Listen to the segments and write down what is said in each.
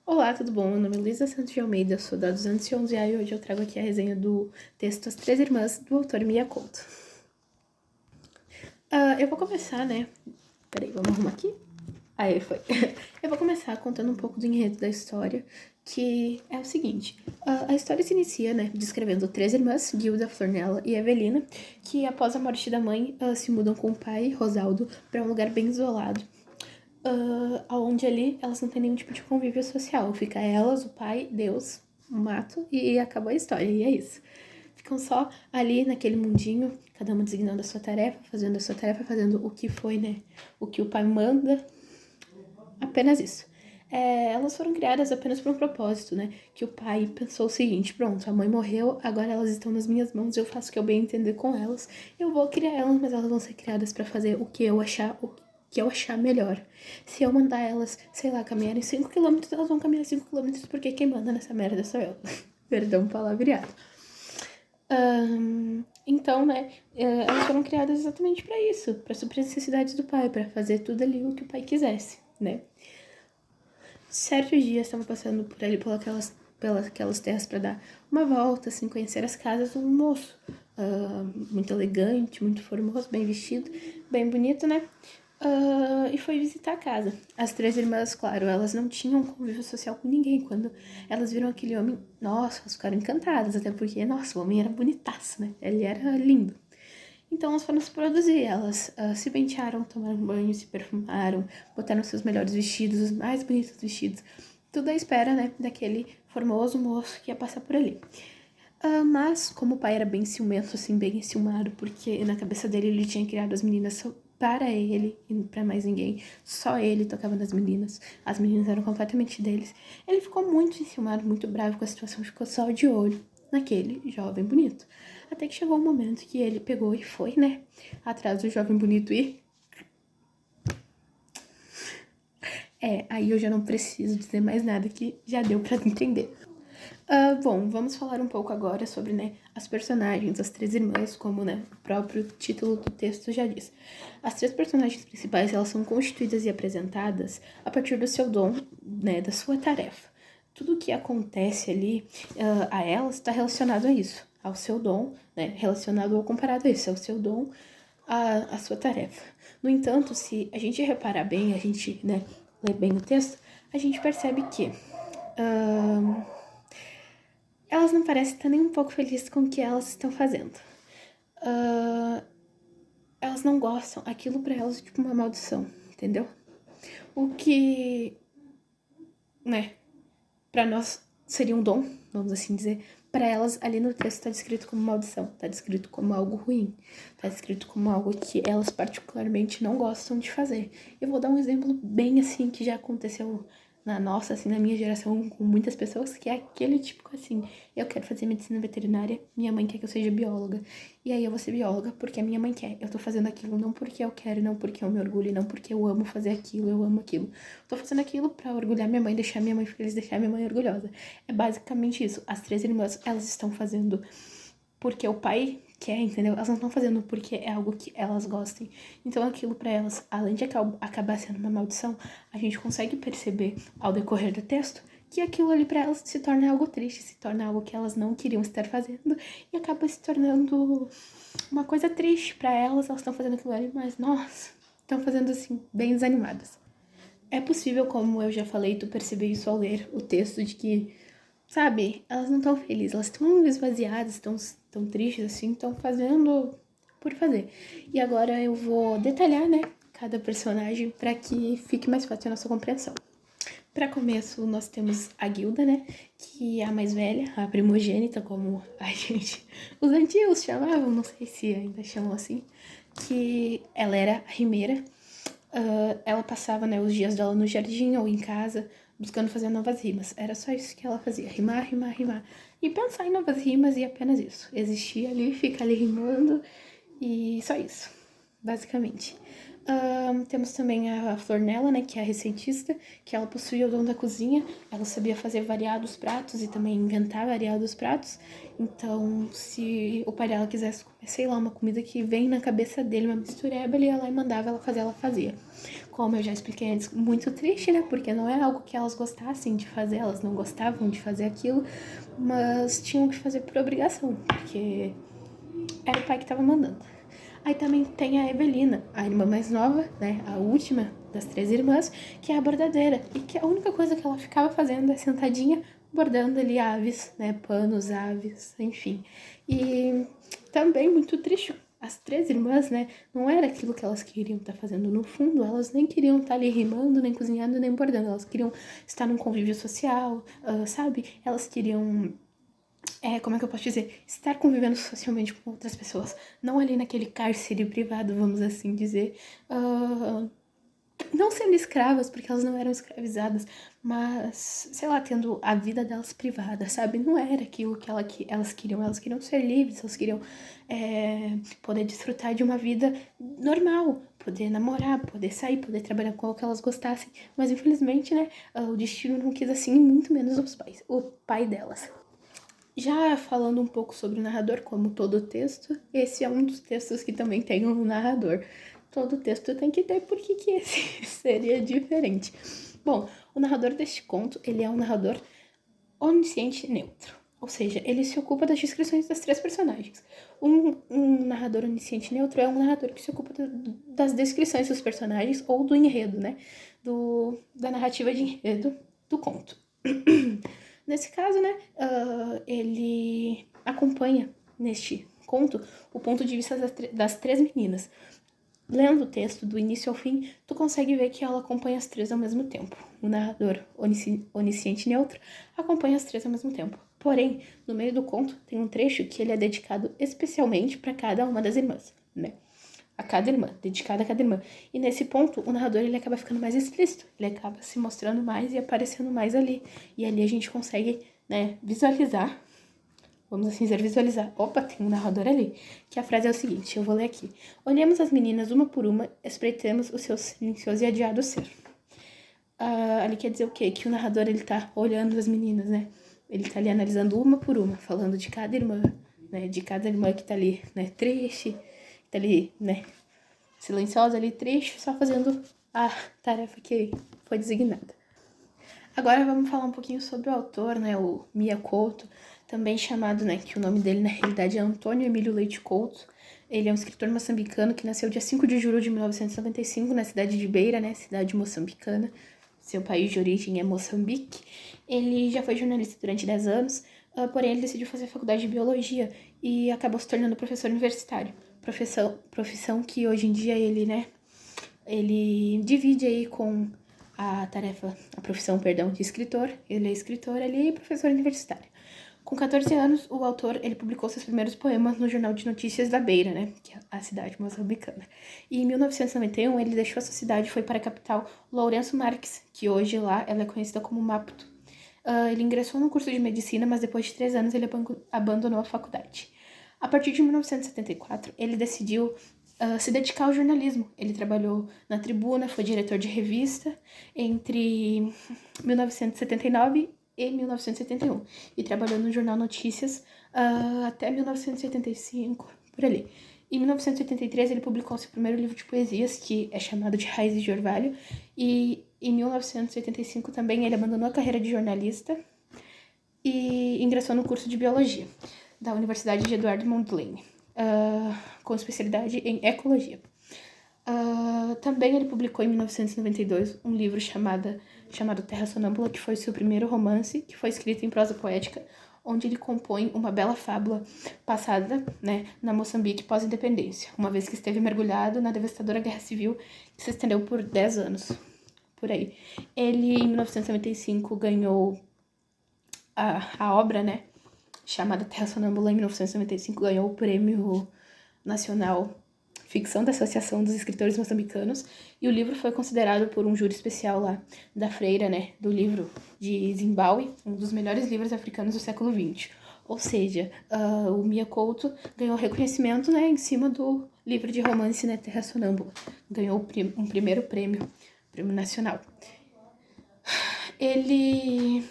Olá, tudo bom? Meu nome é Luísa Santos de Almeida, eu sou da 211A e hoje eu trago aqui a resenha do texto As Três Irmãs, do autor Miyakoto. Eu vou começar, né? Peraí, vamos arrumar aqui? Aí, foi. Eu vou começar contando um pouco do enredo da história, que é o seguinte. A história se inicia, né, descrevendo três irmãs, Gilda, Flornella e Evelina, que após a morte da mãe, se mudam com o pai, Rosaldo, para um lugar bem isolado. Onde ali elas não têm nenhum tipo de convívio social. Fica elas, o pai, Deus, o mato e acabou a história. E é isso. Ficam só ali naquele mundinho, cada uma designando a sua tarefa, fazendo o que foi, né? O que o pai manda. Apenas isso. Elas foram criadas apenas por um propósito, né? Que o pai pensou o seguinte: pronto, a mãe morreu, agora elas estão nas minhas mãos, eu faço o que eu bem entender com elas. Eu vou criar elas, mas elas vão ser criadas para fazer o que eu achar melhor. Se eu mandar elas, sei lá, caminharem 5 km, elas vão caminhar 5 km, porque quem manda nessa merda sou eu. Perdão, palavreado. Então, né, elas foram criadas exatamente para isso, para suprir as necessidades do pai, para fazer tudo ali o que o pai quisesse, né? Certos dias estava passando por ali pelas terras para dar uma volta, assim, conhecer as casas, um moço muito elegante, muito formoso, bem vestido, bem bonito, né? E foi visitar a casa. As três irmãs, claro, elas não tinham convívio social com ninguém. Quando elas viram aquele homem, nossa, elas ficaram encantadas, até porque, nossa, o homem era bonitaço, né? Ele era lindo. Então elas foram se produzir, elas se pentearam, tomaram banho, se perfumaram, botaram seus melhores vestidos, os mais bonitos vestidos. Tudo à espera, né, daquele formoso moço que ia passar por ali. Mas, como o pai era bem ciumento, assim, bem enciumado, porque na cabeça dele ele tinha criado as meninas só para ele e para mais ninguém. Só ele tocava nas meninas. As meninas eram completamente deles. Ele ficou muito enciumado, muito bravo com a situação, ficou só de olho naquele jovem bonito. Até que chegou um momento que ele pegou e foi, né, atrás do jovem bonito e... aí eu já não preciso dizer mais nada, que já deu pra entender. Bom, vamos falar um pouco agora sobre, né, as personagens, as três irmãs, como, né, o próprio título do texto já diz. As três personagens principais, elas são constituídas e apresentadas a partir do seu dom, né, da sua tarefa. Tudo o que acontece ali a elas está relacionado a isso, ao seu dom, né, relacionado ou comparado a isso, ao seu dom, a sua tarefa. No entanto, se a gente reparar bem, a gente, né, ler bem o texto, a gente percebe que elas não parecem estar nem um pouco felizes com o que elas estão fazendo. Elas não gostam, aquilo pra elas é tipo uma maldição, entendeu? O que, né, pra nós seria um dom, vamos assim dizer, pra elas ali no texto tá descrito como maldição, tá descrito como algo ruim, tá descrito como algo que elas particularmente não gostam de fazer. Eu vou dar um exemplo bem assim que já aconteceu na nossa, assim, na minha geração, com muitas pessoas, que é aquele tipo assim: eu quero fazer medicina veterinária, minha mãe quer que eu seja bióloga, e aí eu vou ser bióloga porque a minha mãe quer. Eu tô fazendo aquilo não porque eu quero, não porque eu me orgulho, não porque eu amo fazer aquilo, eu amo aquilo. Tô fazendo aquilo pra orgulhar minha mãe, deixar minha mãe feliz, deixar minha mãe orgulhosa. É basicamente isso. As três irmãs, elas estão fazendo porque o pai quer, entendeu? Elas não estão fazendo porque é algo que elas gostem. Então aquilo pra elas, além de acabar sendo uma maldição, a gente consegue perceber ao decorrer do texto que aquilo ali pra elas se torna algo triste, se torna algo que elas não queriam estar fazendo e acaba se tornando uma coisa triste pra elas. Elas estão fazendo aquilo ali, mas nossa, estão fazendo assim, bem desanimadas. É possível, como eu já falei, tu perceber isso ao ler o texto, de que, sabe, elas não estão felizes, elas estão esvaziadas, estão tristes, assim, estão fazendo por fazer. E agora eu vou detalhar, né, cada personagem para que fique mais fácil a nossa compreensão. Para começo, nós temos a Gilda, né, que é a mais velha, a primogênita, como a gente, os antigos chamavam, não sei se ainda chamam assim, que ela era a rimeira. Ela passava, né, os dias dela no jardim ou em casa, buscando fazer novas rimas. Era só isso que ela fazia, rimar, rimar, rimar. E pensar em novas rimas e apenas isso. Existir ali, ficar ali rimando e só isso, basicamente. Temos também a Flornella, né, que é a receitista, que ela possuía o dom da cozinha, ela sabia fazer variados pratos e também inventar variados pratos. Então, se o pai dela quisesse comer, sei lá, uma comida que vem na cabeça dele, uma mistureba, ele ia lá e mandava ela fazer, ela fazia. como eu já expliquei antes, muito triste, né? Porque não é algo que elas gostassem de fazer, elas não gostavam de fazer aquilo, mas tinham que fazer por obrigação, porque era o pai que estava mandando. Aí também tem a Evelina, a irmã mais nova, né? A última das 3 irmãs, que é a bordadeira. E que a única coisa que ela ficava fazendo é sentadinha, bordando ali aves, né? Panos, aves, enfim. E também muito triste. As 3 irmãs, né? Não era aquilo que elas queriam estar fazendo. No fundo, elas nem queriam estar ali rimando, nem cozinhando, nem bordando. Elas queriam estar num convívio social, sabe? Elas queriam como é que eu posso dizer? Estar convivendo socialmente com outras pessoas. Não ali naquele cárcere privado, vamos assim dizer. Uh, não sendo escravas, porque elas não eram escravizadas, mas, sei lá, tendo a vida delas privada, sabe? Não era aquilo que elas queriam. Elas queriam ser livres, elas queriam poder desfrutar de uma vida normal, poder namorar, poder sair, poder trabalhar com o que elas gostassem. Mas, infelizmente, né, o destino não quis assim, muito menos o pai delas. Já falando um pouco sobre o narrador, como todo texto, esse é um dos textos que também tem um narrador. Todo texto tem que ter, porque que esse seria diferente? Bom, o narrador deste conto, ele é um narrador onisciente neutro. Ou seja, ele se ocupa das descrições das 3 personagens. Um narrador onisciente neutro é um narrador que se ocupa das descrições dos personagens ou do enredo, né? Da narrativa de enredo do conto. Nesse caso, né, ele acompanha neste conto o ponto de vista das 3 meninas. Lendo o texto do início ao fim, tu consegue ver que ela acompanha as 3 ao mesmo tempo. O narrador onisciente neutro acompanha as 3 ao mesmo tempo. Porém, no meio do conto tem um trecho que ele é dedicado especialmente para cada uma das irmãs, né? A cada irmã, dedicada a cada irmã. E nesse ponto, o narrador ele acaba ficando mais explícito, ele acaba se mostrando mais e aparecendo mais ali. E ali a gente consegue, né, visualizar, vamos assim dizer, visualizar. Opa, tem um narrador ali. Que a frase é o seguinte, eu vou ler aqui. Olhemos as meninas uma por uma, espreitemos o seu silencioso e adiado ser. Ali quer dizer o quê? Que o narrador ele tá olhando as meninas, né? Ele tá ali analisando uma por uma, falando de cada irmã, né? De cada irmã que tá ali, né, triste, que tá ali, né, silenciosa ali, triste, só fazendo a tarefa que foi designada. Agora vamos falar um pouquinho sobre o autor, né, o Mia Couto, também chamado, né, que o nome dele na realidade é Antônio Emílio Leite Couto. Ele é um escritor moçambicano que nasceu dia 5 de julho de 1995 na cidade de Beira, né, cidade moçambicana. Seu país de origem é Moçambique. Ele já foi jornalista durante 10 anos, porém ele decidiu fazer faculdade de biologia e acabou se tornando professor universitário. Profissão que hoje em dia ele, né, ele divide aí com a profissão, de escritor. Ele é escritor, ele é professor universitário. Com 14 anos, o autor, ele publicou seus primeiros poemas no Jornal de Notícias da Beira, né, que é a cidade moçambicana. E em 1991, ele deixou essa cidade e foi para a capital Lourenço Marques, que hoje lá ela é conhecida como Maputo. Ele ingressou no curso de medicina, mas depois de 3 anos ele abandonou a faculdade. A partir de 1974, ele decidiu se dedicar ao jornalismo. Ele trabalhou na Tribuna, foi diretor de revista entre 1979 e 1971. E trabalhou no Jornal Notícias até 1975, por ali. Em 1983, ele publicou seu primeiro livro de poesias, que é chamado de Raízes de Orvalho. E em 1985 também ele abandonou a carreira de jornalista e ingressou no curso de Biologia da Universidade de Eduardo Mondlane, com especialidade em Ecologia. Também ele publicou em 1992 um livro chamado Terra Sonâmbula, que foi seu primeiro romance, que foi escrito em prosa poética, onde ele compõe uma bela fábula passada, né, na Moçambique pós-independência, uma vez que esteve mergulhado na devastadora guerra civil que se estendeu por 10 anos, por aí. Ele, em 1995, ganhou a obra, né, chamada Terra Sonâmbula, em 1995, ganhou o Prêmio Nacional Ficção da Associação dos Escritores Moçambicanos, e o livro foi considerado por um júri especial lá da Freira, né, do livro de Zimbábue, um dos melhores livros africanos do século XX. Ou seja, o Mia Couto ganhou reconhecimento, né, em cima do livro de romance, né, Terra Sonâmbula. Ganhou um primeiro prêmio nacional. Ele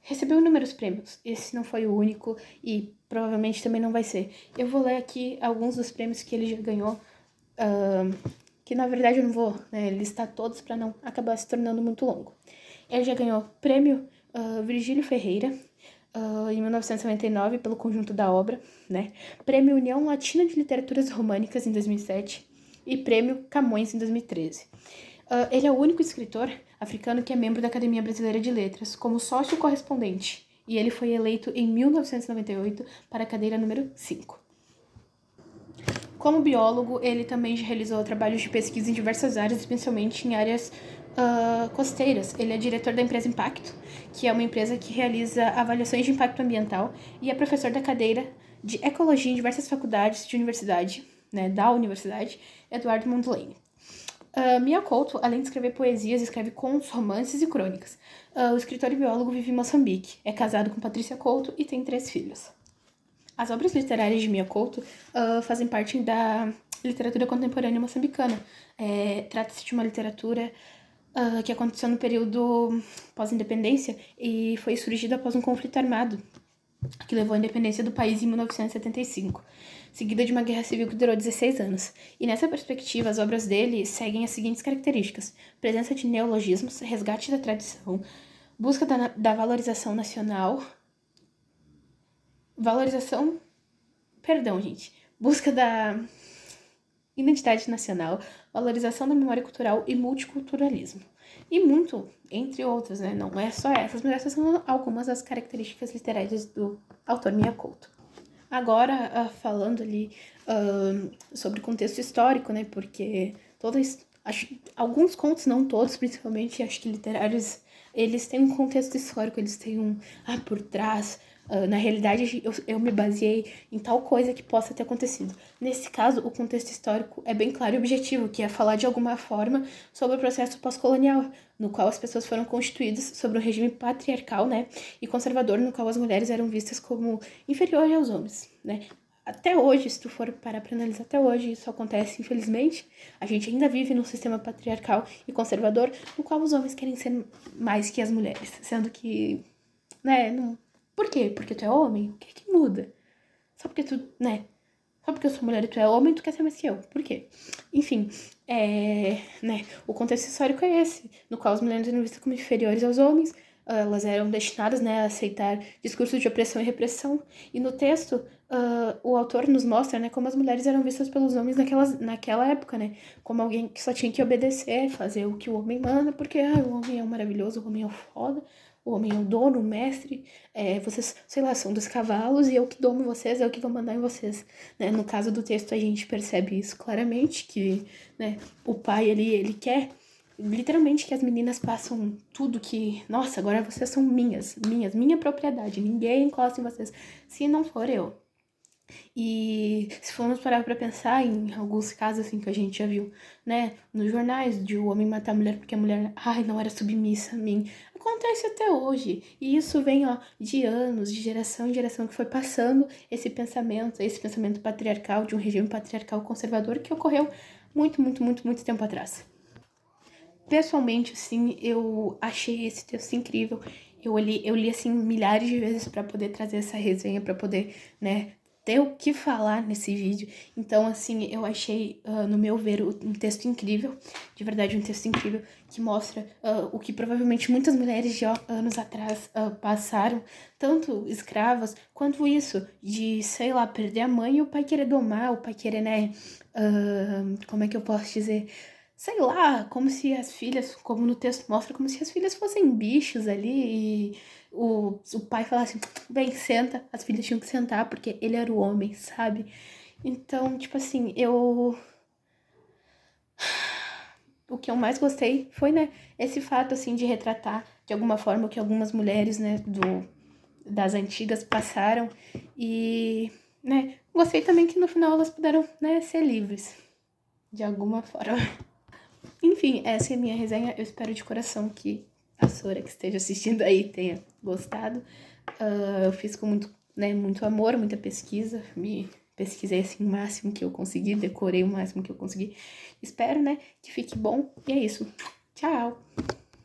recebeu inúmeros prêmios. Esse não foi o único e provavelmente também não vai ser. Eu vou ler aqui alguns dos prêmios que ele já ganhou, que na verdade eu não vou, né, listar todos para não acabar se tornando muito longo. Ele já ganhou prêmio Virgílio Ferreira, em 1999, pelo conjunto da obra, né? Prêmio União Latina de Literaturas Românicas, em 2007, e Prêmio Camões, em 2013. Ele é o único escritor africano que é membro da Academia Brasileira de Letras, como sócio correspondente, e ele foi eleito em 1998 para a cadeira número 5. Como biólogo, ele também realizou trabalhos de pesquisa em diversas áreas, especialmente em áreas costeiras. Ele é diretor da empresa Impacto, que é uma empresa que realiza avaliações de impacto ambiental, e é professor da cadeira de Ecologia em diversas faculdades de universidade, né, da Universidade Eduardo Mondlane. Mia Couto, além de escrever poesias, escreve contos, romances e crônicas. O escritor e biólogo vive em Moçambique, é casado com Patrícia Couto e tem 3 filhos. As obras literárias de Mia Couto fazem parte da literatura contemporânea moçambicana. Trata-se de uma literatura que aconteceu no período pós-independência e foi surgida após um conflito armado que levou à independência do país em 1975, seguida de uma guerra civil que durou 16 anos. E nessa perspectiva, as obras dele seguem as seguintes características: presença de neologismos, resgate da tradição, busca da valorização nacional, busca da identidade nacional, valorização da memória cultural e multiculturalismo. E muito, entre outras, né? Não é só essas, mas essas são algumas das características literárias do autor Mia Couto. Agora, falando ali sobre contexto histórico, né? Porque alguns contos, não todos, principalmente, acho que literários, eles têm um contexto histórico, eles têm um por trás. Na realidade, eu me baseei em tal coisa que possa ter acontecido. Nesse caso, o contexto histórico é bem claro e objetivo, que é falar de alguma forma sobre o processo pós-colonial, no qual as pessoas foram constituídas sobre um regime patriarcal, né, e conservador, no qual as mulheres eram vistas como inferiores aos homens, né. Até hoje, se tu for parar para analisar, até hoje isso acontece, infelizmente. A gente ainda vive num sistema patriarcal e conservador, no qual os homens querem ser mais que as mulheres, sendo que, né, não... Por quê? Porque tu é homem? O que muda? Só porque tu, né? Só porque eu sou mulher e tu é homem, tu quer ser mais que eu. Por quê? Enfim, né? O contexto histórico é esse, no qual as mulheres eram vistas como inferiores aos homens, elas eram destinadas, né, a aceitar discursos de opressão e repressão. E no texto, o autor nos mostra, né, como as mulheres eram vistas pelos homens naquela época, né? Como alguém que só tinha que obedecer, fazer o que o homem manda, porque o homem é um maravilhoso, o homem é um foda. O homem é o dono, o mestre, vocês, sei lá, são dos cavalos e eu que domo vocês, eu que vou mandar em vocês, né? No caso do texto a gente percebe isso claramente, que, né, o pai ali, ele quer literalmente que as meninas passam tudo que, nossa, agora vocês são minha propriedade, ninguém encosta em vocês, se não for eu. E se formos parar pra pensar em alguns casos assim que a gente já viu, né, nos jornais, de o homem matar a mulher porque a mulher, não era submissa a mim, acontece até hoje. E isso vem, de anos, de geração em geração, que foi passando esse pensamento patriarcal, de um regime patriarcal conservador que ocorreu muito, muito, muito, muito tempo atrás. Pessoalmente, assim, eu achei esse texto incrível. Eu li assim, milhares de vezes para poder trazer essa resenha, para poder, né, ter o que falar nesse vídeo. Então, assim, eu achei, no meu ver, um texto incrível, de verdade, um texto incrível, que mostra o que provavelmente muitas mulheres de anos atrás passaram, tanto escravas, quanto isso, de, sei lá, perder a mãe e o pai querer domar, o pai querer, né, como é que eu posso dizer... Sei lá, como se as filhas, como no texto mostra, como se as filhas fossem bichos ali e o pai falasse, bem, senta, as filhas tinham que sentar porque ele era o homem, sabe? Então, tipo assim, o que eu mais gostei foi, né, esse fato, assim, de retratar de alguma forma o que algumas mulheres, né, das antigas passaram e, né, gostei também que no final elas puderam, né, ser livres, de alguma forma. Enfim, essa é a minha resenha. Eu espero de coração que a Sora que esteja assistindo aí tenha gostado. Eu fiz com muito, né, muito amor, muita pesquisa. Me pesquisei assim o máximo que eu consegui, decorei o máximo que eu consegui. Espero, né, que fique bom. E é isso. Tchau!